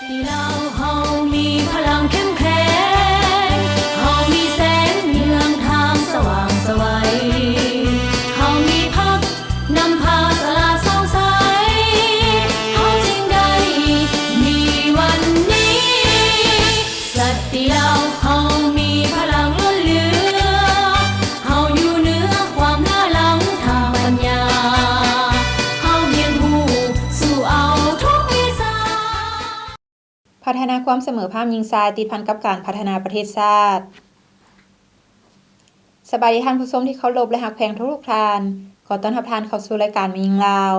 ที่เราเฮามีพลังเข้มแข็งเฮามีแสงเยืองทางสว่างไสวเฮามีพักนำพาสลาดส่องใสเฮาจึงได้มีวันนี้สัตย์ที่เราเฮามีพลังล้นเหลือเฮาอยู่เหนือความล้าหลังทางปัญญาเฮาเรียนรู้สู่เอาทุกวิชาพัฒนาความเสมอภาคหญิงชายติดพันกับการพัฒนาประเทศชาติสบายดีท่านผู้ชมที่เคารพและรักแพงทุกท่านขอต้อนรับท่านเข้าสู่รายการแม่หญิงลาว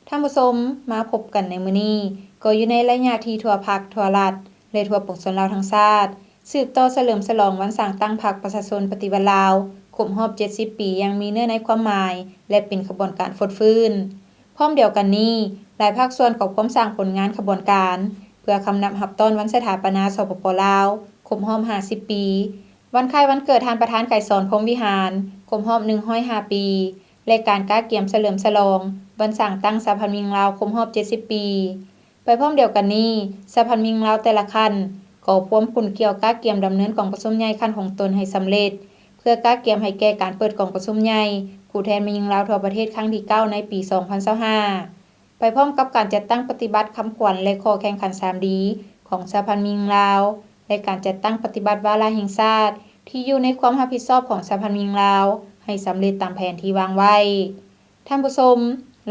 ท่านผู้ชมมาพบกันในมื้อนี้ก็อยู่ในระยะที่ทั่วภาคทั่วรัฐและทั่วปวงชนลาวทั้งชาติสืบต่อเฉลิมฉลองวันสร้างตั้งพรรคประชาชนปฏิวัติลาวครบรอบ70ปีอย่างมีเนื้อในความหมายและเป็นขบวนการฟดฟื้นพร้อมเดียวกันนี้หลายภาคส่วนก็พร้อมสร้างผลงานขบวนการเพื่อคำนับรับต้อนวันสถาปนาสปป.ลาวครบรอบ50ปีวันคล้ายวันเกิดท่านประธานไกรสอนพรหมวิหารครบรอบ105ปีและการก้าเกียมเฉลิมฉลองวันสร้างตั้งสหพันธ์หญิงลาวครบรอบ70ปีไปพร้อมเดียวกันนี้สหพันธ์หญิงลาวแต่ละขั้นก็พร้อมขุนเกี่ยวก้าเกียมดำเนินกองประชุมใหญ่ขั้นของตนให้สำเร็จเพื่อก้าเกียมให้แก่การเปิดกองประชุมใหญ่ผู้แทนแม่หญิงลาวทั่วประเทศครั้งที่9ในปี2025ไปพร้อมกับการจัดตั้งปฏิบัติคำขวัญและข้อแข่งขัน 3D ของสหพันธ์หญิงลาวและการจัดตั้งปฏิบัติวาระแห่งชาติที่อยู่ในความรับผิดชอบของสหพันธ์หญิงลาวให้สำเร็จตามแผนที่วางไว้ท่านผู้ชม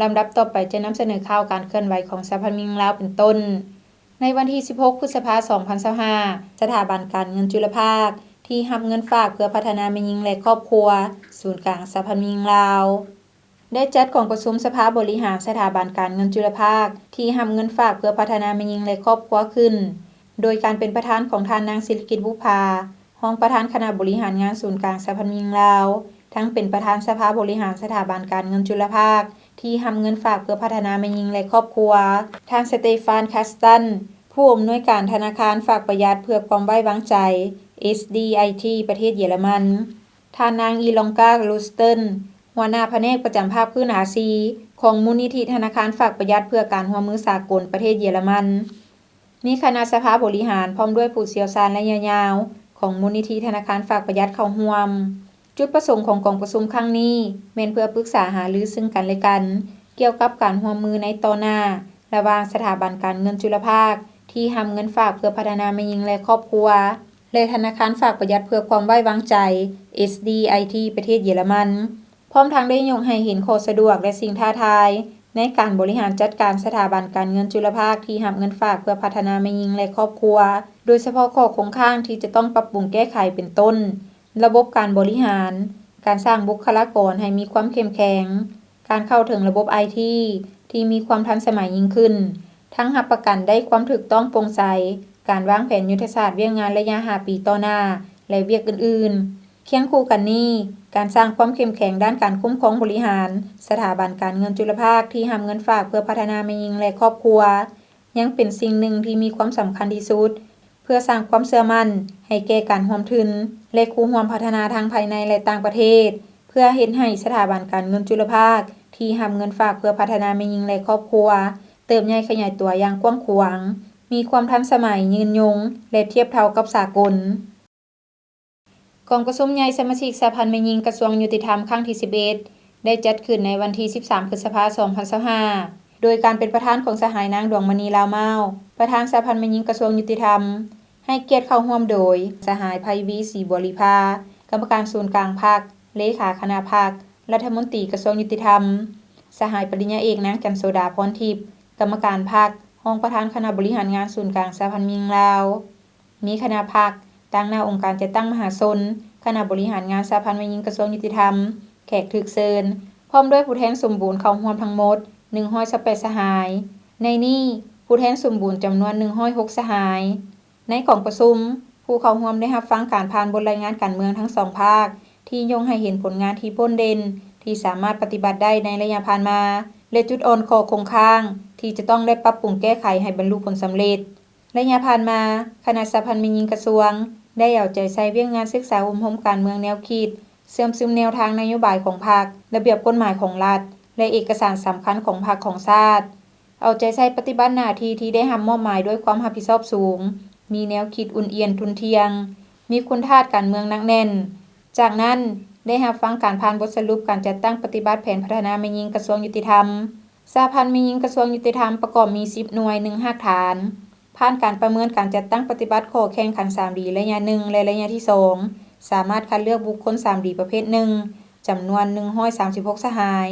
ลำดับต่อไปจะนำเสนอข่าวการเคลื่อนไหวของสหพันธ์หญิงลาวเป็นต้นในวันที่16พฤษภาคม2025สถาบันการเงินจุลภาคที่รับเงินฝากเพื่อพัฒนาแม่หญิงและครอบครัวศูนย์กลางสหพันธ์หญิงลาวได้จัดกองประชุมสภาบริหารสถาบันการเงินจุลภาคที่รับเงินฝากเพื่อพัฒนาแม่หญิงและครอบครัวขึ้นโดยการเป็นประธานของท่านนางศิริกิติ์ บุภารองประธานคณะบริหารงานศูนย์กลางสหพันธ์หญิงลาวทั้งเป็นประธานสภาบริหารสถาบันการเงินจุลภาคที่รับเงินฝากเพื่อพัฒนาแม่หญิงและครอบครัวท่านสเตฟาน คัสตันผู้อำนวยการธนาคารฝากประหยัดเพื่อความไว้วางใจ SDIT ประเทศเยอรมันท่านนางอีลองกา ลูสเตินหัวหน้าแผนกประจำภาคพื้นอาซีของมูลนิธิธนาคารฝากประหยัดเพื่อการร่วมมือสากลประเทศเยอรมันมีคณะสภาบริหารพร้อมด้วยผู้เชี่ยวชาญระยะยาวของมูลนิธิธนาคารฝากประหยัดเข้าร่วมจุดประสงค์ของกองประชุมครั้งนี้แม่นเพื่อปรึกษาหารือซึ่งกันและกันเกี่ยวกับการร่วมมือในต่อหน้าระหว่างสถาบันการเงินจุลภาคที่รับเงินฝากเพื่อพัฒนาแม่หญิงและครอบครัวและธนาคารฝากประหยัดเพื่อความไว้วางใจ SDIT ประเทศเยอรมันพร้อมทั้งได้ยกให้เห็นข้อสะดวกและสิ่งท้าทายในการบริหารจัดการสถาบันการเงินจุลภาคที่รับเงินฝากเพื่อพัฒนาแม่หญิงและครอบครัวโดยเฉพาะข้อคงค้างที่จะต้องปรับปรุงแก้ไขเป็นต้นระบบการบริหารการสร้างบุคลากรให้มีความเข้มแข็งการเข้าถึงระบบ IT ที่มีความทันสมัยยิ่งขึ้นทั้งรับประกันได้ความถูกต้องโปร่งใสการวางแผนยุทธศาสตร์เวียกงานระยะ5ปีต่อหน้าและเวียกอื่นๆเคียงคู่กันนี้การสร้างความเข้มแข็งด้านการคุ้มครองบริหารสถาบันการเงินจุลภาคที่รับเงินฝากเพื่อพัฒนาแม่หญิงและครอบครัวยังเป็นสิ่งหนึ่งที่มีความสำคัญที่สุดเพื่อสร้างความเชื่อมั่นให้แก่การร่วมทุนและคู่ร่วมพัฒนาทางภายในและต่างประเทศเพื่อเฮ็ดให้สถาบันการเงินจุลภาคที่รับเงินฝากเพื่อพัฒนาแม่หญิงและครอบครัวเติบใหญ่ขยายตัวอย่างกว้างขวางมีความทันสมัยยืนยงและเทียบเท่ากับสากลกองประชุมใหญ่สมาชิกสหพันธ์แม่หญิงกระทรวงยุติธรรมครั้งที่11ได้จัดขึ้นในวันที่13พฤษภาคม2025โดยการเป็นประธานของสหายนางดวงมณีลาวเมาประธานสหพันธ์แม่หญิงกระทรวงยุติธรรมให้เกียรติเข้าร่วมโดยสหายไพวีศรีบริภากรรมการศูนย์กลางพรรคเลขาคณะพรรครัฐมนตรีกระทรวงยุติธรรมสหายปริญญาเอกนางจันโซดาพรทิพย์กรรมการพรรครองประธานคณะบริหารงานศูนย์กลางสหพันธ์แม่หญิงลาวมีคณะพรรคตั้งหน้าองค์การจัดตั้งมหาชนคณะบริหารงานสหพันธ์แม่หญิงกระทรวงยุติธรรมแขกถูกเชิญพร้อมด้วยผู้แทนสมบูรณ์เข้าร่วมทั้งหมด128สหายในนี้ผู้แทนสมบูรณ์จำนวน106สหายในกองประชุมผู้เข้าร่วมได้รับฟังการผ่านบทรายงานการเมืองทั้งสองภาคที่ยกให้เห็นผลงานที่โดดเด่นที่สามารถปฏิบัติได้ในระยะผ่านมาและจุดอ่อนข้อคงค้างที่จะต้องได้ปรับปรุงแก้ไขให้บรรลุผลสำเร็จระยะผ่านมาคณะสหพันธ์แม่หญิงกระทรวงได้เอาใจใส่เวียกงานศึกษาอบรมการเมืองแนวคิดเสริมซึมแนวทางนโยบายของพรรคระเบียบกฎหมายของรัฐและเอกสารสำคัญของพรรคของชาติ เอาใจใส่ปฏิบัติหน้าที่ที่ได้รับมอบหมายด้วยความรับผิดชอบสูง มีแนวคิดอุ่นเอียนทุนเทียง มีคุณธาตุการเมืองหนักแน่น จากนั้นได้รับฟังการผ่านบทสรุปการจัดตั้งปฏิบัติแผนพัฒนาแม่หญิงกระทรวงยุติธรรมสหพันธ์แม่หญิงกระทรวงยุติธรรมประกอบมี10หน่วย1รากฐานผ่านการประเมินการจัดตั้งปฏิบัติข้อแข่งขัน 3D ระยะ1และระยะที่2สามารถคัดเลือกบุคคล 3D ประเภท1จำนวน136สหาย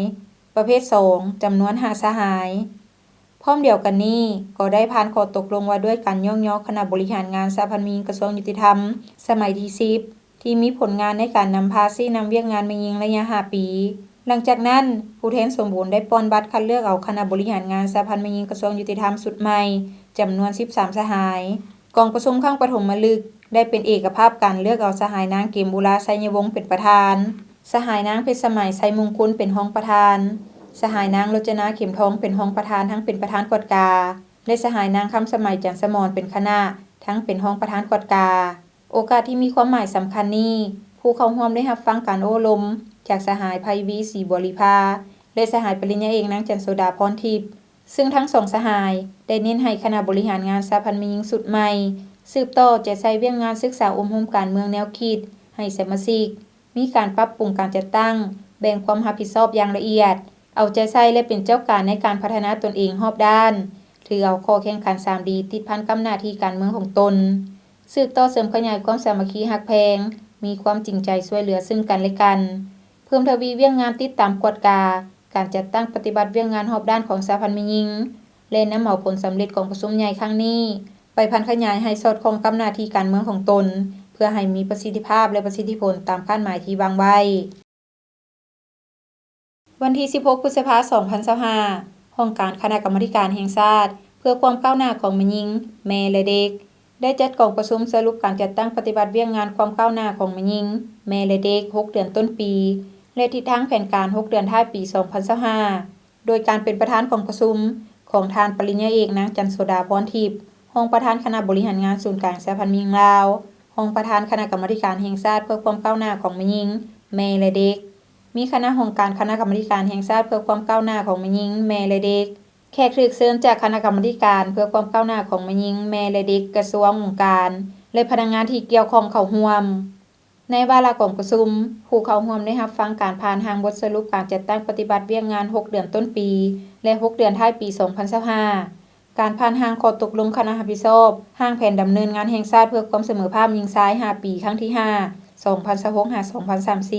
ประเภท2จำนวน5สหายพร้อมเดียวกันนี้ก็ได้ผ่านข้อตกลงว่าด้วยการย่องย่อคณะบริหารงานสหพันธ์แม่หญิงกระทรวงยุติธรรมสมัยที่10ที่มีผลงานในการนำพาซี่นำเวียกงานแม่หญิงระยะ5ปีหลังจากนั้นผู้แทนสมบูรณ์ได้ป้อนบัตรคัดเลือกเอาคณะบริหารงานสหพันธ์แม่หญิงกระทรวงยุติธรรมสุดใหม่จำนวน13สหายกองประชุมครั้งปฐมฤกษ์ได้เป็นเอกภาพการเลือกเอาสหายนางเกมบุราไสยวงศ์เป็นประธานสหายนางเพชรสมัยไสมงคลเป็นรองประธานสหายนางรจนาเข็มทองเป็นรองประธานทั้งเป็นประธานกฎกาและสหายนางคำสมัยจันทร์สมรเป็นคณะทั้งเป็นรองประธานกฎกาโอกาสที่มีความหมายสำคัญนี้ผู้เข้าร่วมได้รับฟังการโอ้ลมจากสหายไพวีศรีบริภาและสหายปริญญาเอกนางจันทร์โสดาพรทิพย์ซึ่งทั้งสองสหายได้เน้นให้คณะบริหารงานสหพันธ์แม่หญิงสุดใหม่สืบต่อจะใช้เวียงงานศึกษาอบรมการเมืองแนวคิดให้สมาชิกมีการปรับปรุงการจัดตั้งแบ่งความรับผิดชอบอย่างละเอียดเอาใจใส่และเป็นเจ้าการในการพัฒนาตนเองรอบด้านถือเอาข้อแข่งขัน 3D ติดพันกับหน้าที่การเมืองของตนสืบต่อเสริมขยายความสามัคคีฮักแพงมีความจริงใจช่วยเหลือซึ่งกันและกันเพิ่มทวีเวียงงานติดตามกฎกาการจัดตั้งปฏิบัติเวียงงานรอบด้านของสหพันธ์แม่หญิงและนำเอาผลสำเร็จของประชุมใหญ่ครั้งนี้ไปพันขยายให้สอดคล้องกับหน้าที่การเมืองของตนเพื่อให้มีประสิทธิภาพและประสิทธิผลตามคาดหมายที่วางไว้วันที่16พฤษภาคม2025ห้องการคณะกรรมาการแห่งชาติเพื่อความก้าวหน้าของแม่หญิงแม่และเด็กได้จัดกองประชุมสรุปการจัดตั้งปฏิบัติเวียงงานความก้าวหน้าของแม่หญิงแม่และเด็ก6เดือนต้นปีและทิศทางแผนการ6เดือนท้ายปี2025โดยการเป็นประธานของประชุมของท่านปริญญาเอกนางจันทร์โสดาพรทิพย์รองประธานคณะบริหารงานศูนย์กลางสหพันธ์แม่หญิงลาวรองประธานคณะกรรมาการแห่งชาติเพื่อความก้าวหน้าของแม่หญิงแม่และเด็กมีคณะองค์การคณะกรรมาการแห่งชาติเพื่อความก้าวหน้าของแม่หญิงแม่และเด็กแขกถูกเชิญจากคณะกรรมาการเพื่อความก้าวหน้าของแม่หญิงแม่และเด็กกระทรวงองค์การและพนักงานที่เกี่ยวข้องเข้าร่วมในวาระของประชุมผู้เข้าร่วมได้รับฟังการผ่านทางบทสรุปการจัดตั้งปฏิบัติเวียงงาน6เดือนต้นปีและ6เดือนท้ายปี2025การผ่านทางข้อตกลงคณะรับผิดชอบทางแผนดำเนินงานแห่งชาติเพื่อความเสมอภาคหญิงชาย5ปีครั้งที่5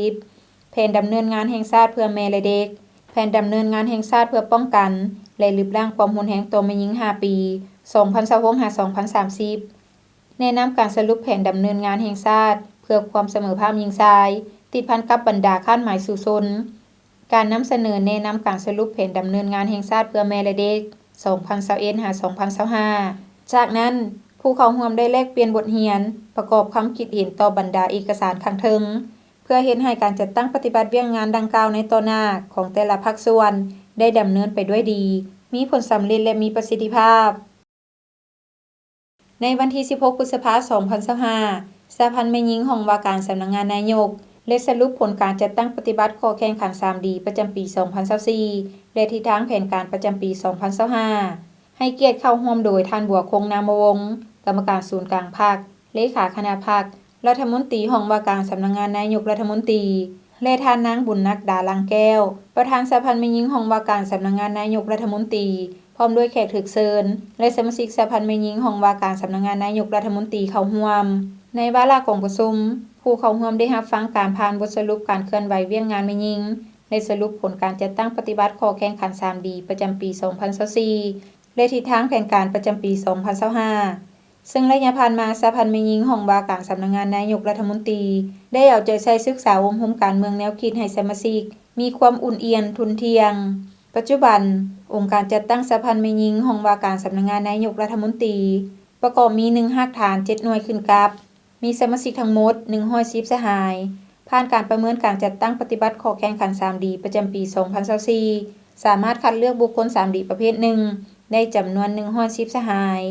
2026-2030แผนดำเนินงานแห่งชาติเพื่อแม่และเด็กแผนดำเนินงานแห่งชาติเพื่อป้องกันและลดล้างความรุนแรงต่อแม่หญิง5ปี2026-2030แนะนำการสรุปแผนดำเนินงานแห่งชาติเพื่อความเสมอภาคหญิงชายติดพันกับบรรดาคาดหมายสู่ชนการนำเสนอแนะนำการสรุปแผนดำเนินงานแห่งชาติเพื่อแม่และเด็ก2021-2025จากนั้นผู้เข้าร่วมได้แลกเปลี่ยนบทเรียนประกอบความคิดเห็นต่อบรรดาเอกสารข้างเทิงเพื่อเฮ็ดให้การจัดตั้งปฏิบัติเวียงงานดังกล่าวในต่อหน้าของแต่ละภาคส่วนได้ดำเนินไปด้วยดีมีผลสำเร็จและมีประสิทธิภาพในวันที่16พฤษภาคม2025สหพันธ์แม่หญิงห้องว่าการสำนักงานนายกได้สรุปผลการจัดตั้งปฏิบัติข้อแข่งขัน 3D ประจำปี2024และทิศทางแผนการประจำปี2025ให้เกียรติเข้าร่วมโดยท่านบัวคงนามวงศ์กรรมการศูนย์กลางพรรคเลขาคณะพรรครัฐมนตรีห้องว่าการสำนักงานนายกรัฐมนตรีและท่านนางบุญนักดาลังแก้วประธานสหพันธ์แม่หญิงห้องว่าการสำนักงานนายกรัฐมนตรีพร้อมด้วยแขกถูกเชิญและสมาชิกสหพันธ์แม่หญิงห้องว่าการสำนักงานนายกรัฐมนตรีเข้าร่วมในวาระของประชุมผู้เข้าร่วมได้รับฟังการผ่านบทสรุปการเคลื่อนไหวเวียงงานแม่หญิงและสรุปผลการจัดตั้งปฏิบัติข้อแข่งขัน 3D ประจำปี2024และทิศทางแผนการประจำปี2025ซึ่งระยะผ่านมาสหพันธ์แม่หญิงห้องว่าการสำนักงานนายกรัฐมนตรีได้เอาใจใส่ศึกษาอบรมการเมืองแนวคิดให้สมาชิกมีความอุ่นเอียนทุนเทียงปัจจุบันองค์การจัดตั้งสหพันธ์แม่หญิงห้องว่าการสำนักงานนายกรัฐมนตรีประกอบมี1รากฐาน7หน่วยขึ้นกับมีสมาชิกทั้งหมด110สหายผ่านการประเมินการจัดตั้งปฏิบัติข้อแข่งขัน 3D ประจำปี2024สามารถคัดเลือกบุคคล 3D ประเภท1ได้จำนวน110สหาย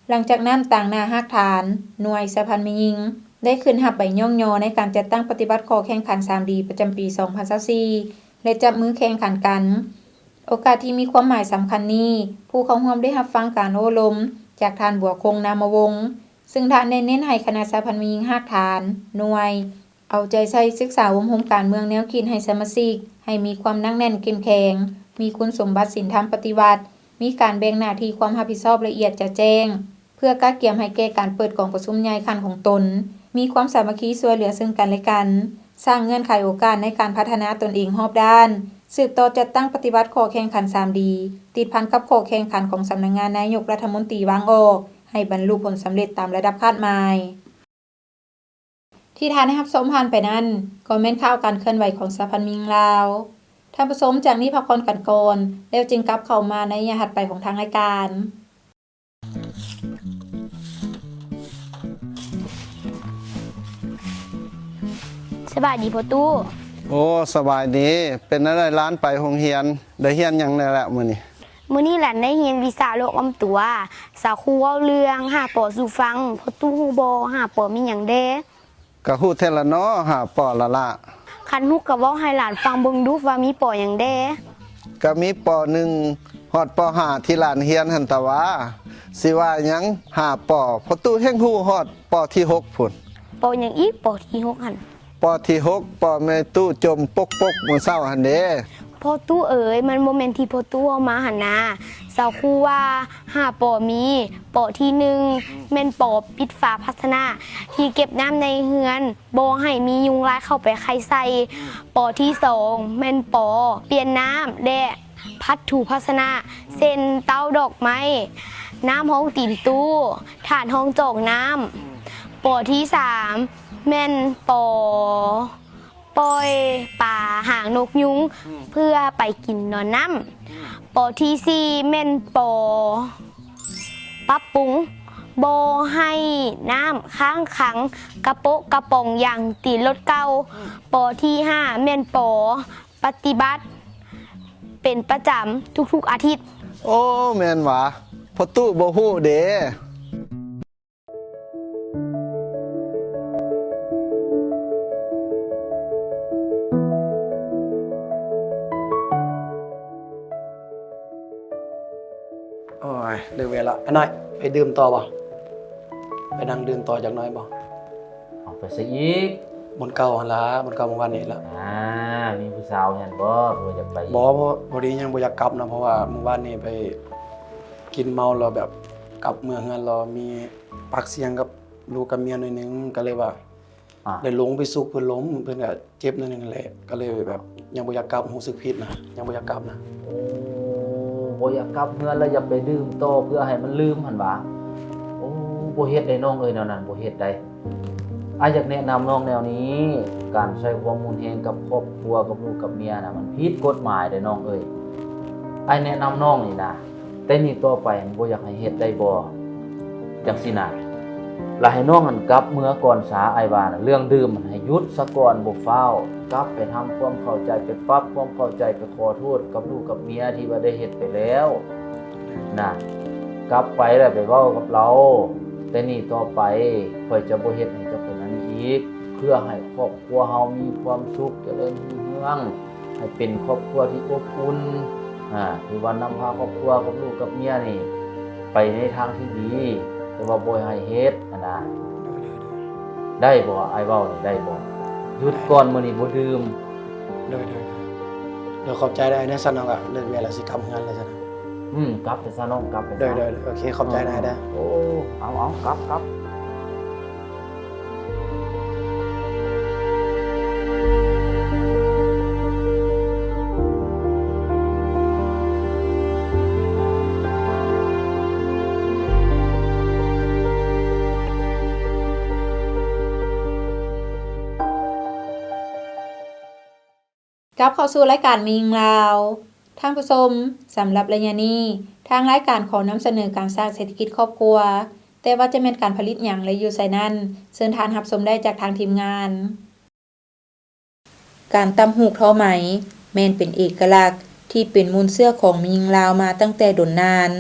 หลังจากนั้นต่างหน้ารากฐานหน่วยสหพันธ์แม่หญิงได้ขึ้นรับใบย่องยอในการจัดตั้งปฏิบัติข้อแข่งขัน 3D ประจำปี2024และจับมือแข่งขันกัน โอกาสที่มีความหมายสำคัญนี้ผู้เข้าร่วมได้รับฟังการโอ้ลมจากท่านบัวคงนามวงศ์ซึ่งท่านได้เน้นให้คณะสาพันธ์มีหญิงฮักฐานหน่วยเอาใจใส่ศึกษาวงโฮมการเมืองแนวคิดให้สมาชิกให้มีความหนักแน่นเข้มแข็งมีคุณสมบัติศีลธรรมปฏิบัติมีการแบ่งหน้าที่ความรับผิดชอบละเอียดจะแจ้งเพื่อกะเกียมให้แก่การเปิดกองประชุมใหญ่คันของตนมีความสามัคคีช่วยเหลือซึ่งกันและกันสร้างเงื่อนไขโอกาสในการพัฒนาตนเองรอบด้านสืบต่อจัดตั้งปฏิบัติข้อแข่งขัน 3D ติดพันกับข้อแข่งขันของสำนักงานนายกรัฐมนตรีวางออกให้บรรลุผลสำเร็จตามระดับคาดหมายที่ทานให้รับชมผ่านไปนั้นก็แม่นข่าวการเคลื่อนไหวของสหพันธ์หญิงลาวท่านผู้ชมจากนี้พักผ่อนกันก่อนแล้วจึงกลับเข้ามาในหัดไปของทางรายการสบายดีพ่อตู้ โอ้สบายดีเป็นอะไรร้านไปโรงเรียนได้เรียนหยังได้แล้วมื้อนี้ มื้อนี้หลานได้เรียนวิชาโลกอ้อมตัวสาวครูเว้าเรื่องหาปอสู่ฟังพ่อตู้ฮู้บ่หาปอมีหยังเด้ ก็ฮู้แท้ละเนาะหาปอละละ คันฮู้ก็เว้าให้หลานฟังเบิ่งดูว่ามีปอหยังเด้ ก็มีป.1 ฮอดป.5 ที่ร้านเรียนหั่นตะว่าสิว่าหยังหาปอพอตู้แห่งฮู้ฮอดป.ที่6พุ่น ปอหยังอีกปอที่6หั่น ป.ที่6ปอแม่ตู้จมปกมื้อเช้าหั่นเด้ พ่อตู้เอ๋ยมันบ่แม่นที่พ่อตู้เอามาหั่นนะสาวครูว่าหาปอมีปอที่1แม่นปอปิดฝาพัฒนาที่เก็บน้ำในเฮือนบ่ให้มียุงลายเข้าไปไข่ใส่ปอที่2แม่นปอเปลี่ยนน้ำและพัดถูพัฒนาเส้นเต้าดอกไม้น้ำห้องตีนตู้ฐานห้องโจกน้ำปอที่3แม่นปอปล่อยป่าหางนกยุงเพื่อไปกินนอนน้ำปอที่4แม่นปอปรับปรุงบ่ให้น้ำค้างขังกระโปะกระป๋องอย่างตีรถเก่าปอที่5แม่นปอปฏิบัติเป็นประจำทุกๆอาทิตย์ โอ้แม่นหวะพอตู้บ่ฮู้เด้ โอ้ยเลิกเวรละน้อยไปดื่มต่อบ่ไปนั่งดื่มต่อจากน้อยบ่ เอาไปซะอีก บนเก่าหั่นล่ะบนเก่าเมื่อวานนี้ละ มีผู้สาวเห็นบ่เพื่อจะไป บ่พอดียังบ่อยากกลับนะเพราะว่าเมื่อวานนี้ไปกินเมาแล้วแบบกลับเมืองเฮือนเรามีปากเสียงกับลูกกับเมียหน่อยนึงก็เลยว่า อ่ะ ได้ลงไปซุกเพิ่นล้มเพิ่นก็เจ็บหนิดนึงแหละก็เลยแบบยังบ่อยากกลับรู้สึกผิดนะยังบ่อยากกลับนะ โอ้บ่อยากกลับเฮือนแล้วอยากไปดื่มต่อเพื่อให้มันลืมหั่นว่าโอ้บ่เฮ็ดได้น้องเอ้ยแนวนั้นบ่เฮ็ดได้อยากแนะนำน้องแนวนี้ การใช้ความรุนแรงกับครอบครัวกับลูกกับเมียน่ะมันผิดกฎหมายเด้น้องเอ้ยแนะนำน้องนี่นะแต่นี่ต่อไปบ่อยากให้เฮ็ดได้บ่จังซี่น่ะแล้วให้น้องมันกลับเมื่อก่อนสาว่าน่ะเรื่องดื่มมันให้หยุดซะก่อนบ่ฟ้าวกลับไปทำความเข้าใจไปปรับความเข้าใจไปขอโทษกับลูกกับเมียที่ว่าได้เฮ็ดไปแล้วนะกลับไปแล้วไปเว้ากับเราแต่นี่ต่อไปค่อยจะบ่เฮ็ดให้เจ้าเป็นนั้นอีกเพื่อให้ครอบครัวเฮามีความสุขเจริญรุ่งเรืองให้เป็นครอบครัวที่อบอุ่นคือว่านำพาครอบครัวกับลูกกับเมียนี่ไปในทางที่ดีแต่ว่าบ่ให้เฮ็ดนะได้บ่อ้ายเว้านี่ได้บ่หยุดก่อนมื้อนี้บ่ดื่ม เดี๋ยวขอบใจได้นะซั่นเนาะก็เลิกเวรแล้วสิกลับเฮือนเลยซั่นนะ กลับไปซะน้องกลับไปซะ เดี๋ยวโอเคขอบใจได้เด้อ โอ้เอากลับกลับเข้าสู่รายการมีหญิงลาวท่านผู้ชมสำหรับระยะนี้ทางรายการขอนำเสนอการสร้างเศรษฐกิจครอบครัวแต่ว่าจะเป็นการผลิตหยังและอยู่ไสนั้นเชิญทานรับชมได้จากทางทีมงาน การตำหูกทอไหมแม่นเป็นเอกลักษณ์ที่เป็นมูลเสื้อของมีหญิงลาวมาตั้งแต่ดนนาน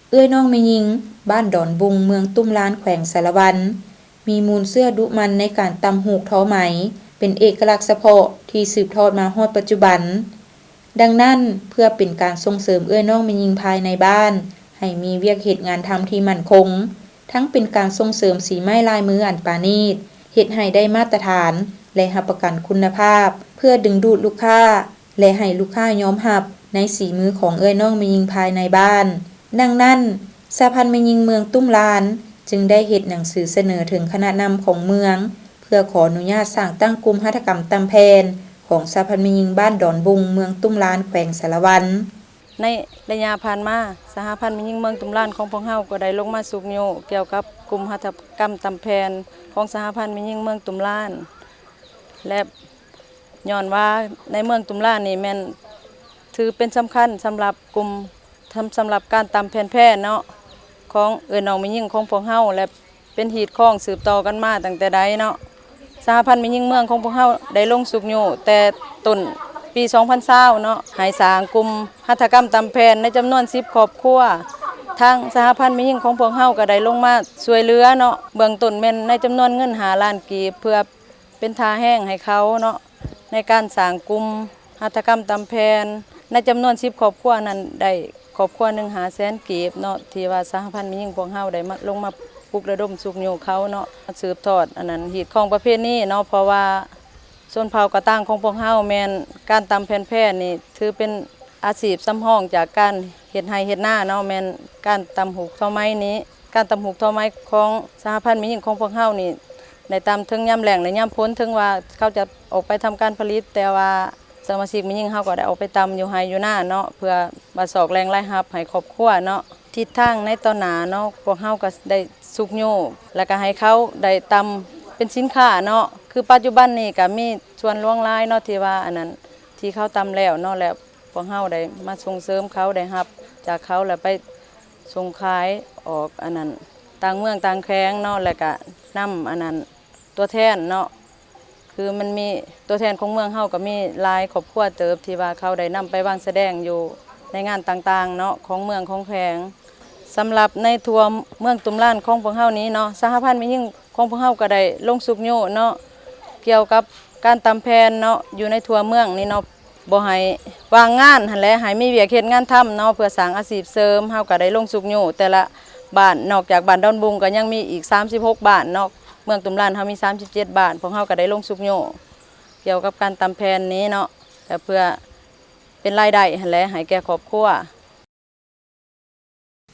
เอื้อยน้องแม่หญิงบ้านดอนบุงเมืองตุ้มล้านแขวงสารวันมีมูลเสื้อดุมันในการตำหูกทอไหมเป็นเอกลักษณ์เฉพาะที่สืบทอดมาฮอดปัจจุบัน ดังนั้นเพื่อเป็นการส่งเสริมเอื้อน้องแม่หญิงภายในบ้านให้มีเวียกเฮ็ดงานทำที่มั่นคงทั้งเป็นการส่งเสริมสีไม้ลายมืออันปราณีตเฮ็ดให้ได้มาตรฐานและรับประกันคุณภาพเพื่อดึงดูดลูกค้าและให้ลูกค้ายอมรับในสีมือของเอื้อน้องแม่หญิงภายในบ้านดังนั้นสหพันธ์แม่หญิงเมืองตุ้มลานจึงได้เฮ็ดหนังสือเสนอถึงคณะนำของเมืองเพื่อขออนุญาตสร้างตั้งกลุ่มหัตถกรรมตำแพนของสหพันธ์แม่หญิงบ้านดอนบุงเมืองตุ้มลานแขวงสารวัน ในระยะผ่านมาสหพันธ์แม่หญิงเมืองตุ้มลานของพวกเฮาก็ได้ลงมาสุกโยเกี่ยวกับกลุ่มหัตถกรรมตำแพนของสหพันธ์แม่หญิงเมืองตุ้มลานและย้อนว่าในเมืองตุ้มลานนี่แม่นถือเป็นสำคัญสำหรับกลุ่มสำหรับการตำแพนแพร่เนาะของน้องแม่หญิงของพวกเฮาและเป็นหีดข้องสืบต่อกันมาตั้งแต่ใดเนาะสหพันธ์แม่หญิงเมืองของพวกเฮาได้ลงสุกโยแต่ต้นปี 2020 เนาะให้สร้างกลุ่มหัตถกรรมตำแพนในจำนวน10ครอบครัวทางสหพันธ์แม่หญิงของพวกเฮาก็ได้ลงมาช่วยเหลือเนาะเบื้องต้นแม่นในจำนวนเงิน5 ล้านกีบเพื่อเป็นทาแห้งให้เขาเนาะในการสร้างกลุ่มหัตถกรรมตำแพนในจำนวน10ครอบครัวนั้นได้ครอบครัวหนึ่ง500,000 กีบเนาะที่ว่าสหพันธ์แม่หญิงพวกเฮาได้มาลงมาปลุกระดมสุกโยเขาเนาะสืบทอดอันนั้นหีดของประเภทนี้เนาะเพราะว่าส่วนเผ่ากระต่างของพวกเฮาแม่นการตำแผ่นแพร่นี่ถือเป็นอาชีพสำห้องจากการเฮ็ดไร่เฮ็ดนาเนาะแม่นการตำหูกเท่าไม้นี้การตำหูกเท่าไม้ของสหพันธ์แม่หญิงของพวกเฮานี่ในตำถึงยามแล้งและยามฝนถึงว่าเขาจะออกไปทำการผลิตแต่ว่าสมาชิกแม่หญิงเฮาก็ได้ออกไปตำอยู่ไร่อยู่นาเนาะเพื่อมาสอกแรงรายรับให้ครอบครัวเนาะทิศทางในตอนหน้าเนาะพวกเฮาก็ได้สุกโยแล้วก็ให้เขาได้ตำเป็นสินค้าเนาะคือปัจจุบันนี้ก็มีส่วนล่วงหลายเนาะที่ว่าอันนั้นที่เขาตำแล้วเนาะแล้วพวกเฮาได้มาส่งเสริมเขาได้รับจากเขาแล้วไปส่งขายออกอันนั้นต่างเมืองต่างแขวงเนาะแล้วก็นำอันนั้นตัวแทนเนาะคือมันมีตัวแทนของเมืองเฮาก็มีหลายครอบครัวเติบที่ว่าเขาได้นำไปวางแสดงอยู่ในงานต่างๆเนาะของเมืองของแขวงสำหรับในทัวร์เมืองตุ้มลานของพวกเฮานี้เนาะสหพันธ์แม่หญิงของพวกเฮาก็ได้ลงสุกโยเนาะเกี่ยวกับการตำแพนเนาะอยู่ในทัวร์เมืองนี่เนาะบ่ให้วางงานหั่นแหละให้มีเวียกเฮ็ดงานทำเนาะเพื่อสร้างอาชีพเสริมเฮาก็ได้ลงสุกโยแต่ละบ้านนอกจากบ้านดอนบุงก็ยังมีอีก36บ้านเนาะเมืองตุ้มลานเฮามี37บ้านพวกเฮาก็ได้ลงสุกโยเกี่ยวกับการตำแพนนี้เนาะแต่เพื่อเป็นรายได้หั่นแหละให้แก่ครอบครัว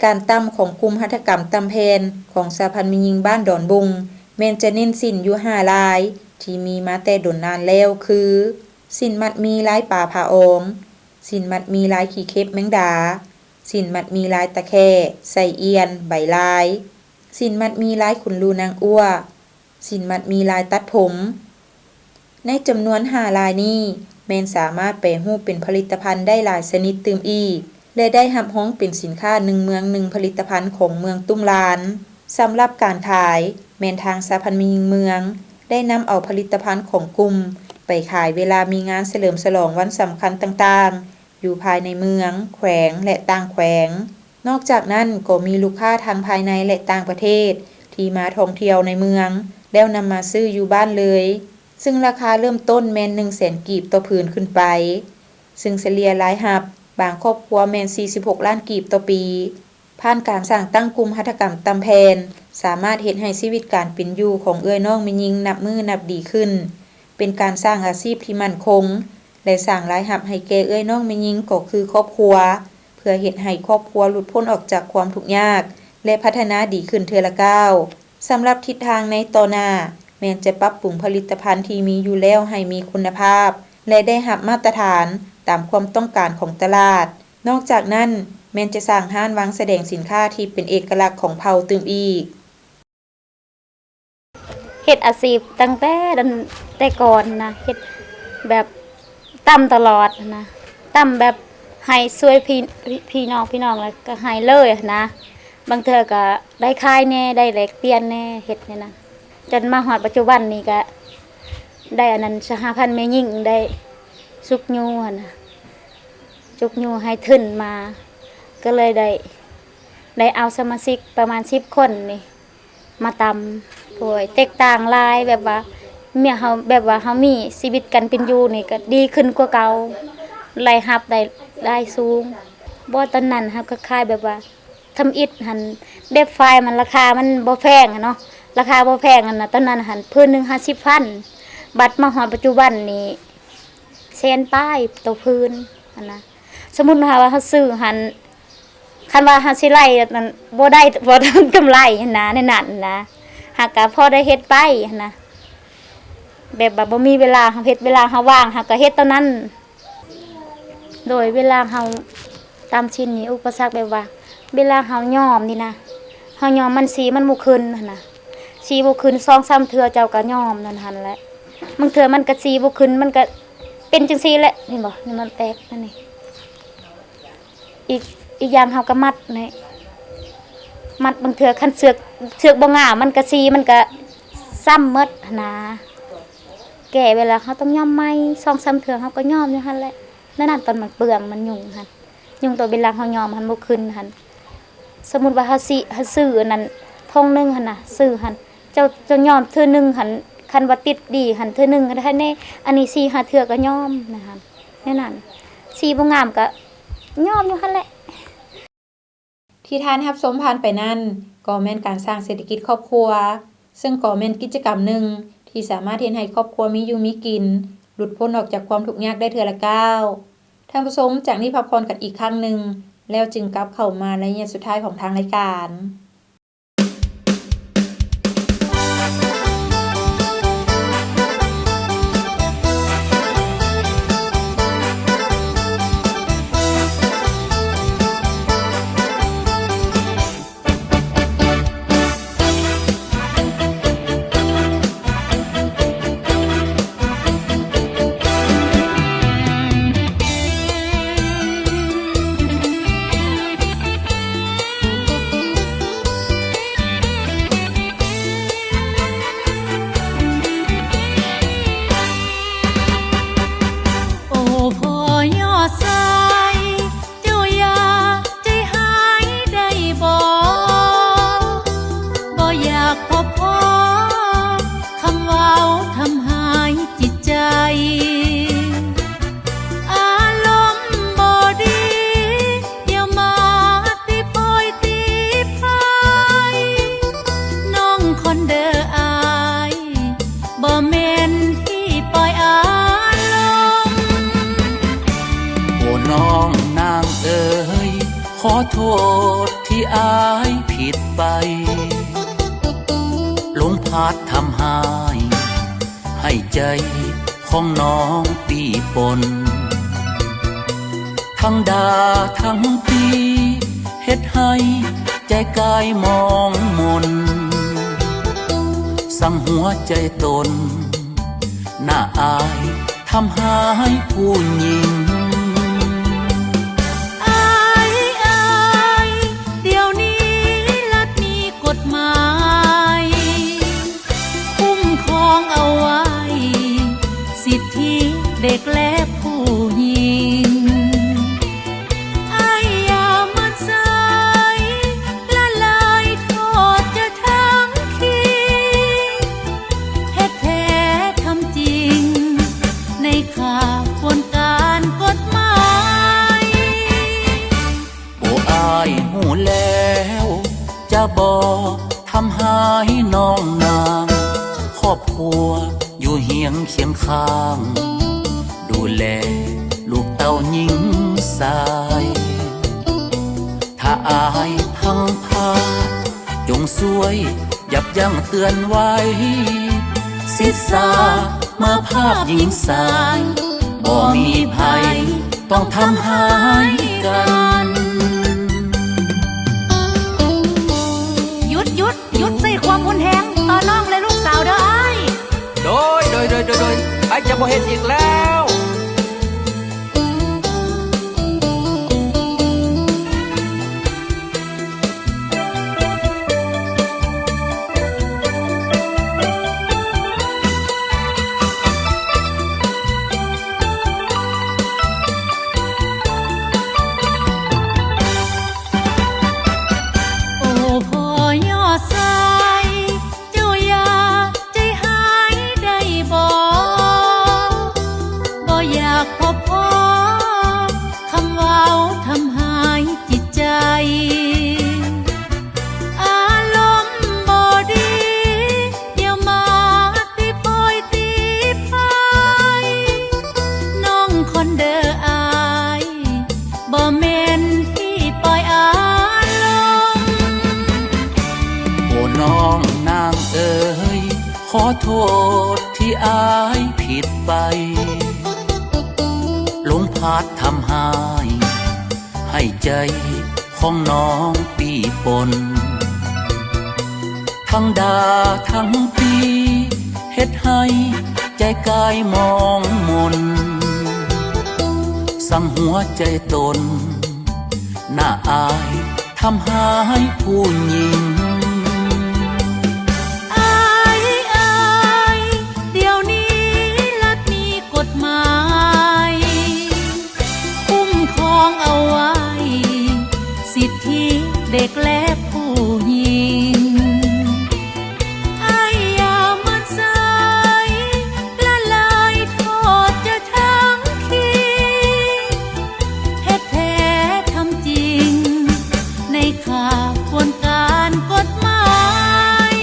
การตำของกลุ่มหัตถกรรมตำแพนของสหพันธ์แม่หญิงบ้านดอนบุงแม่นจะเน้นสินอยู่5ลายที่มีมาแต่ดนนานแล้วคือสินมัดมีลายป่าผาอองสินมัดมีลายขี้เข็บแมงดาสินมัดมีลายตะแคใส่เอียนใบลายสินมัดมีลายขุนลูนางอ้วสินมัดมีลายตัดผมในจำนวน5ลายนี้แม่นสามารถแปรรูปเป็นผลิตภัณฑ์ได้หลายชนิดตื่มอีกและได้รับฮ้องเป็นสินค้า1เมือง1ผลิตภัณฑ์ของเมืองตุ้มลานสำหรับการขายแม่นทางสหพันธ์แม่หญิงเมืองได้นำเอาผลิตภัณฑ์ของกลุ่มไปขายเวลามีงานเฉลิมฉลองวันสำคัญต่างๆอยู่ภายในเมืองแขวงและต่างแขวงนอกจากนั้นก็มีลูกค้าทางภายในและต่างประเทศที่มาท่องเที่ยวในเมืองแล้วนำมาซื้ออยู่บ้านเลยซึ่งราคาเริ่มต้นแม่น 100,000 กีบต่อผืนขึ้นไปซึ่งเฉลี่ยรายรับบางครอบครัวแม่น46 ล้านกีบต่อปีผ่านการสร้างตั้งกลุ่มหัตถกรรมตำแพนสามารถเฮ็ดให้ชีวิตการเป็นอยู่ของเอื้อยน้องแม่หญิงนับมือนับดีขึ้นเป็นการสร้างอาชีพที่มั่นคงและสร้างรายรับให้แก่เอื้อยน้องแม่หญิงก็คือครอบครัวเพื่อเฮ็ดให้ครอบครัวหลุดพ้นออกจากความทุกข์ยากและพัฒนาดีขึ้นเทื่อละก้าวสำหรับทิศทางในต่อหน้าแม้นจะปรับปรุงผลิตภัณฑ์ที่มีอยู่แล้วให้มีคุณภาพและได้รับมาตรฐานตามความต้องการของตลาดนอกจากนั้นแม้นจะสร้างห้านวางแสดงสินค้าที่เป็นเอกลักษณ์ของเผ่าตื่มอีกเฮ็ดอาชีพตั้งแต่ก่อนนะเฮ็ดแบบตำตลอดนะตำแบบให้ช่วยพี่น้องแล้วก็ให้เลยนะบางเทื่อก็ได้ขายแน่ได้แลกเปลี่ยนแน่เฮ็ดเนี่ยนะจนมาฮอดปัจจุบันนี้ก็ได้อันนั้นสหพันธ์แม่หญิงได้สุกยูนะจุกยูให้ทึนมาก็เลยได้เอาสมาชิกประมาณ10 คนนี่มาตำโดยแตกต่างหลายแบบว่าเฮามีชีวิตกันเป็นอยู่นี่ก็ดีขึ้นกว่าเก่า รายรับได้สูงบ่ตอนนั้นครับก็คล้ายแบบว่าทำอิฐหันแบบไฟมันราคามันบ่แพงอะเนาะราคาบ่แพงอะนะตอนนั้นหันพื้นหนึง50,000บัดมาฮอดปัจจุบันนี้แสนป้ายต่อพื้นอันนะสมมุติว่าเฮาซื้อหันคันว่าเฮาสิไล่นั่นบ่ได้บ่ทำกำไรหันนะในนั้นนะหากก็พอได้เฮ็ดไปหันนะแบบบ่มีเวลาเฮาเฮ็ดเวลาเฮาว่างเฮาก็เฮ็ดตอนนั้นโดยเวลาเฮาตามชิ้นนี้อุปสรรคแบบว่าเวลาเฮาย้อมนี่นะเฮาย้อมมันสีมันบ่ขึ้นหั่นน่ะสีบ่ขึ้น 2-3 เทื่อเจ้าก็ย้อมนั่นหั่นแหละบางเทื่อมันก็สีบ่ขึ้นมันก็เป็นจังซี่แหละเห็นบ่นี่มันแตกนั่นนี่อีกอย่างเฮาก็มัดนี่มัดบางเทื่อคันเสือกบ่งามมันก็สีมันก็ซ้ำหมดหั่นนะแก่เวลาเฮาต้องย้อมใหม่ 2-3 เทื่อเฮาก็ย้อมอยู่หั่นแหละนั่นน่ะตอนมันเปลืองมันยุ่งหั่นยุ่งตัวเวลาเฮาย้อมหันบ่ขึ้นหั่นสมมุติว่าเฮาซื้ออันนั้นทงนึงหั่นน่ะซื้อหั่นเจ้าย้อมเทื่อนึงหั่นคันว่าติดดีหั่นเทื่อนึงก็ได้แน่อันนี้4-5เทื่อก็ย้อมนะหั่นแน่นั้นสีบ่งามก็ย้อมอยู่หั่นแหละที่ท่านรับชมผ่านไปนั่นก็แม่นการสร้างเศรษฐกิจครอบครัวซึ่งก็แม่นกิจกรรมหนึ่งที่สามารถเฮ็ดให้ครอบครัวมีอยู่มีกินหลุดพ้นออกจากความทุกข์ยากได้เทื่อละก้าวท่านผู้ชมจากนี้พักผ่อนกันอีกครั้งหนึ่งแล้วจึงกลับเข้ามาในระยะสุดท้ายของทางรายการขอโทษที่อายผิดไปลมพัดทำให้ใจของน้องปีปนทั้งด่าทั้งตีเฮ็ดให้ใจกายมองมนสั่งหัวใจตนน่าอายทำให้ผู้หญิงสิทธิเด็กและผู้หญิงอย่ามาใส่ละลายโทษจะทั้งทีแท้ทำจริงในข่าวกลการกฎหมายโอ้อายหูแล้วจะบอกทำให้น้องนางครอบครัวอยู่เฮียงเคียงข้างดูแลลูกเต้าหญิงสายถ้าอายพังพาจงช่วยยับยั้งเตือนไว้ศิษาเมื่อภาพหญิงสายบ่มีภัยต้องทำให้กันหยุดใส่ความหุนแหงต่อน้องและลูกสาวเด้อโดยไอ้จะบ่เห็นอีกแล้ว างเอ๋ยขอโทษที่อายผิดไปลมพัดทำให้ใจของน้องปีปนทั้งดาทั้งปีเฮ็ดให้ใจกายมองมนสั่งหัวใจตนน่าอายทำให้ผู้หญิงเดี๋ยวนี้รัฐมีกฎหมายคุ้มครองเอาไว้สิทธิเด็กและผู้หญิงอย่ามันสายละลายโทษจะทั้งทีเฮ็ดแท้ทำจริงในข่าวควรการกฎหมาย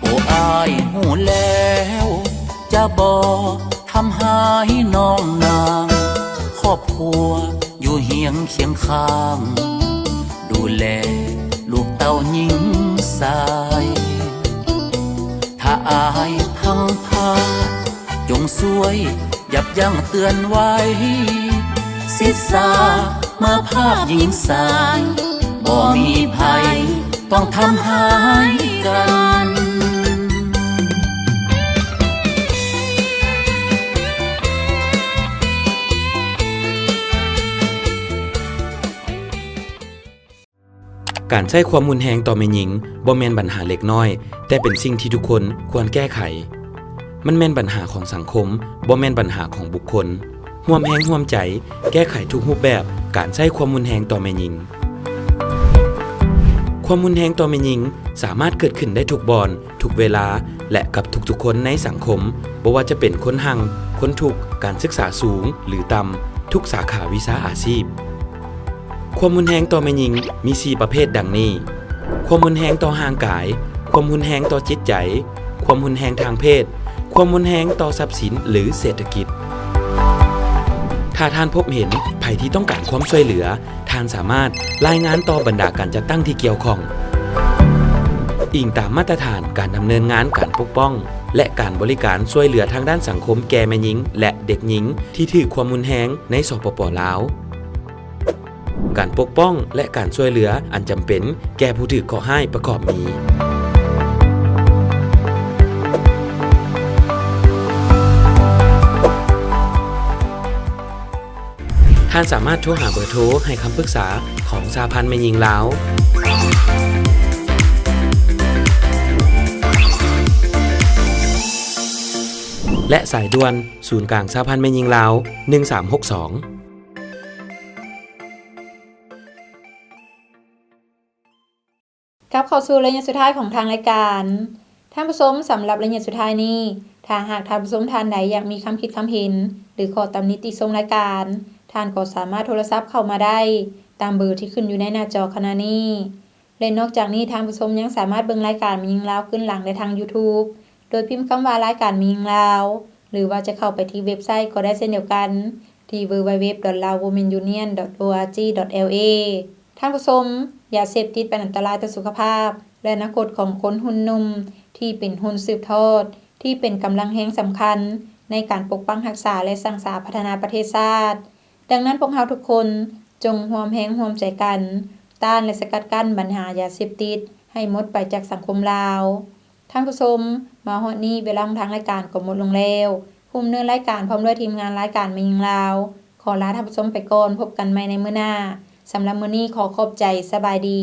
โอ้อายหูแล้วจะบอกทำให้น้องนางครอบครัวอยู่เฮียงเคียงข้างดูแลลูกเต้าหญิงสายถ้าอายพังพาดจงช่วยยับยั้งเตือนไว้ศิษาเมื่อภาพหญิงสายบ่มีภัยต้องทำให้กันการใช้ความรุนแรงต่อแม่หญิงบ่แม่นปัญหาเล็กน้อยแต่เป็นสิ่งที่ทุกคนควรแก้ไขมันแม่นปัญหาของสังคมบ่แม่นปัญหาของบุคคลร่วมแรงร่วมใจแก้ไขทุกรูปแบบการใช้ความรุนแรงต่อแม่หญิงความรุนแรงต่อแม่หญิงสามารถเกิดขึ้นได้ทุกบอนทุกเวลาและกับทุกๆคนในสังคมบ่ว่าจะเป็นคนหังคนทุกข์การศึกษาสูงหรือต่ำทุกสาขาวิชาอาชีพความรุนแรงต่อแม่หญิงมี 4 ประเภทดังนี้ความรุนแรงต่อร่างกายความรุนแรงต่อจิตใจความรุนแรงทางเพศความรุนแรงต่อทรัพย์สินหรือเศรษฐกิจถ้าท่านพบเห็นภัยที่ต้องการความช่วยเหลือท่านสามารถรายงานต่อบรรดาการจัดตั้งที่เกี่ยวข้องอิงตามมาตรฐานการดำเนินงานการปกป้องและการบริการช่วยเหลือทางด้านสังคมแก่แม่หญิงและเด็กหญิงที่ถูกความรุนแรงในสปป.ลาวการปกป้องและการช่วยเหลืออันจำเป็นแก่ผู้ถูกก่อร้ายประกอบมีท่านสามารถโทรหาเบอร์โทรให้คำปรึกษาของสหพันธ์แม่หญิงลาวและสายด่วนศูนย์กลางสหพันธ์แม่หญิงลาว1362กลับเข้าสู่ระยะสุดท้ายของทางรายการท่านผู้ชมสำหรับระยะสุดท้ายนี้ถ้าหากท่านผู้ชมท่านใดอยากมีคำคิดคำเห็นหรือขอตำหนิติชมรายการท่านก็สามารถโทรศัพท์เข้ามาได้ตามเบอร์ที่ขึ้นอยู่ในหน้าจอขณะนี้และนอกจากนี้ท่านผู้ชมยังสามารถเบิ่งรายการแม่หญิงลาวขึ้นหลังได้ทาง YouTube โดยพิมพ์คำว่ารายการแม่หญิงลาวหรือว่าจะเข้าไปที่เว็บไซต์ก็ได้เช่นเดียวกันที่ www.laowomenunion.org.la ท่านผู้ชมอย่าเสพติดเป็นอันตรายต่อสุขภาพและอนาคตของคนหุ่นนุ่มที่เป็นหุ่นสืบทอดที่เป็นกำลังแห่งสำคัญในการปกป้องรักษาและสร้างสรรค์พัฒนาประเทศชาติดังนั้นพวกเราทุกคนจงร่วมแรงร่วมใจกันต้านและสกัดกั้นปัญหายาเสพติดให้หมดไปจากสังคมลาวท่านผู้ชมมาฮอดนี้เวลาของทางรายการก็หมดลงแล้วผู้ดำเนินรายการพร้อมด้วยทีมงานรายการแม่หญิงลาวขอลาท่านผู้ชมไปก่อนพบกันใหม่ในมื้อหน้าสำหรับมื้อนี้ขอขอบใจสบายดี